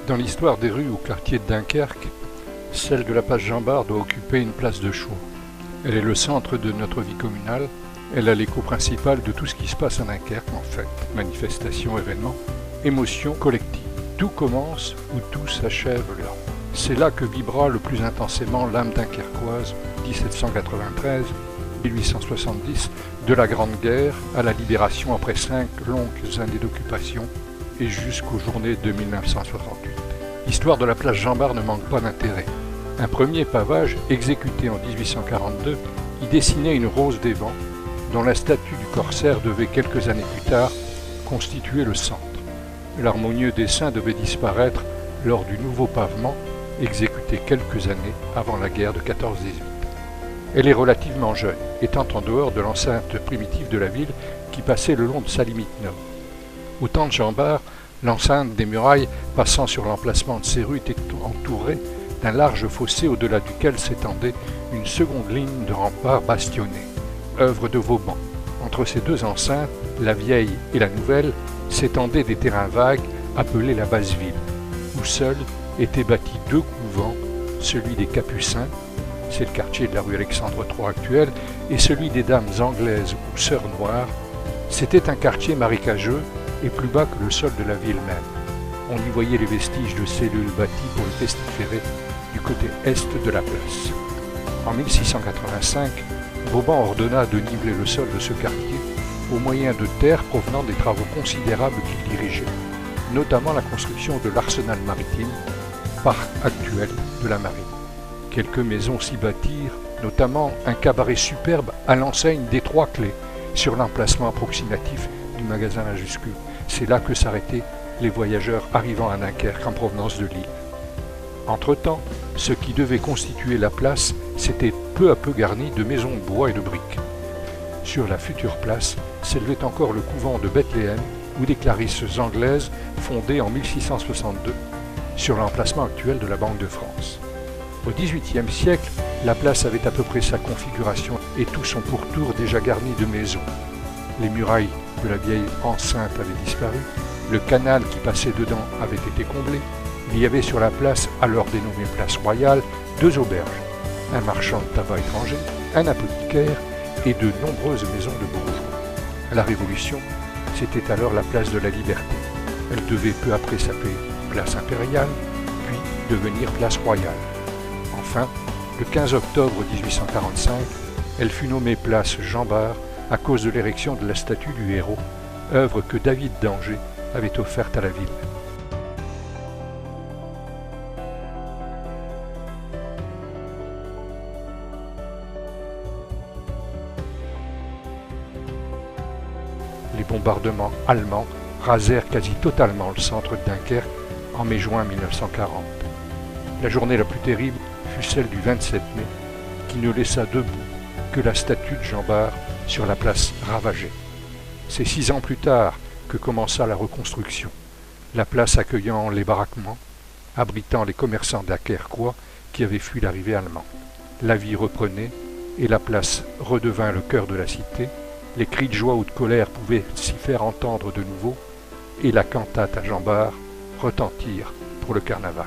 Dans l'histoire des rues ou quartiers de Dunkerque, celle de la place Jean-Bart doit occuper une place de choix. Elle est le centre de notre vie communale, elle a l'écho principal de tout ce qui se passe à Dunkerque en fait, manifestations, événements, émotions collectives. Tout commence ou tout s'achève là. C'est là que vibra le plus intensément l'âme dunkerquoise, 1793-1870, de la Grande Guerre à la libération après 5 longues années d'occupation et jusqu'aux journées de 1968. L'histoire de la place Jean-Bart ne manque pas d'intérêt. Un premier pavage, exécuté en 1842, y dessinait une rose des vents, dont la statue du corsaire devait quelques années plus tard constituer le centre. L'harmonieux dessin devait disparaître lors du nouveau pavement, exécuté quelques années avant la guerre de 14-18. Elle est relativement jeune, étant en dehors de l'enceinte primitive de la ville qui passait le long de sa limite nord. Au temps de Jean-Bart, l'enceinte des murailles passant sur l'emplacement de ces rues était entourée d'un large fossé au-delà duquel s'étendait une seconde ligne de remparts bastonnés, œuvre de Vauban. Entre ces deux enceintes, la vieille et la nouvelle, s'étendaient des terrains vagues appelés la Basse-Ville, où seuls étaient bâtis 2 couvents, celui des Capucins, c'est le quartier de la rue Alexandre III actuelle, et celui des Dames anglaises ou Sœurs Noires. C'était un quartier marécageux et plus bas que le sol de la ville même. On y voyait les vestiges de cellules bâties pour le pestiféré du côté est de la place. En 1685, Vauban ordonna de niveler le sol de ce quartier au moyen de terres provenant des travaux considérables qu'il dirigeait, notamment la construction de l'arsenal maritime, parc actuel de la marine. Quelques maisons s'y bâtirent, notamment un cabaret superbe à l'enseigne des 3 clés, sur l'emplacement approximatif du magasin majuscule. C'est là que s'arrêtaient les voyageurs arrivant à Dunkerque en provenance de Lille. Entre-temps, ce qui devait constituer la place s'était peu à peu garni de maisons de bois et de briques. Sur la future place s'élevait encore le couvent de Bethléem où des clarisses anglaises fondées en 1662 sur l'emplacement actuel de la Banque de France. Au XVIIIe siècle, la place avait à peu près sa configuration et tout son pourtour déjà garni de maisons. Les murailles de la vieille enceinte avaient disparu, le canal qui passait dedans avait été comblé. Il y avait sur la place, alors dénommée place Royale, 2 auberges, un marchand de tabac étranger, un apothicaire et de nombreuses maisons de bourgeois. À la Révolution, c'était alors la place de la Liberté. Elle devait peu après s'appeler place impériale, puis devenir place royale. Enfin, le 15 octobre 1845, elle fut nommée place Jean-Bart à cause de l'érection de la statue du héros, œuvre que David d'Angers avait offerte à la ville. Les bombardements allemands rasèrent quasi totalement le centre de Dunkerque en mai-juin 1940. La journée la plus terrible fut celle du 27 mai, qui ne laissa debout que la statue de Jean-Bart sur la place ravagée. C'est 6 ans plus tard que commença la reconstruction, la place accueillant les baraquements, abritant les commerçants dunkerquois qui avaient fui l'arrivée allemande. La vie reprenait et la place redevint le cœur de la cité. Les cris de joie ou de colère pouvaient s'y faire entendre de nouveau, et la cantate à Jean-Bart retentir pour le carnaval.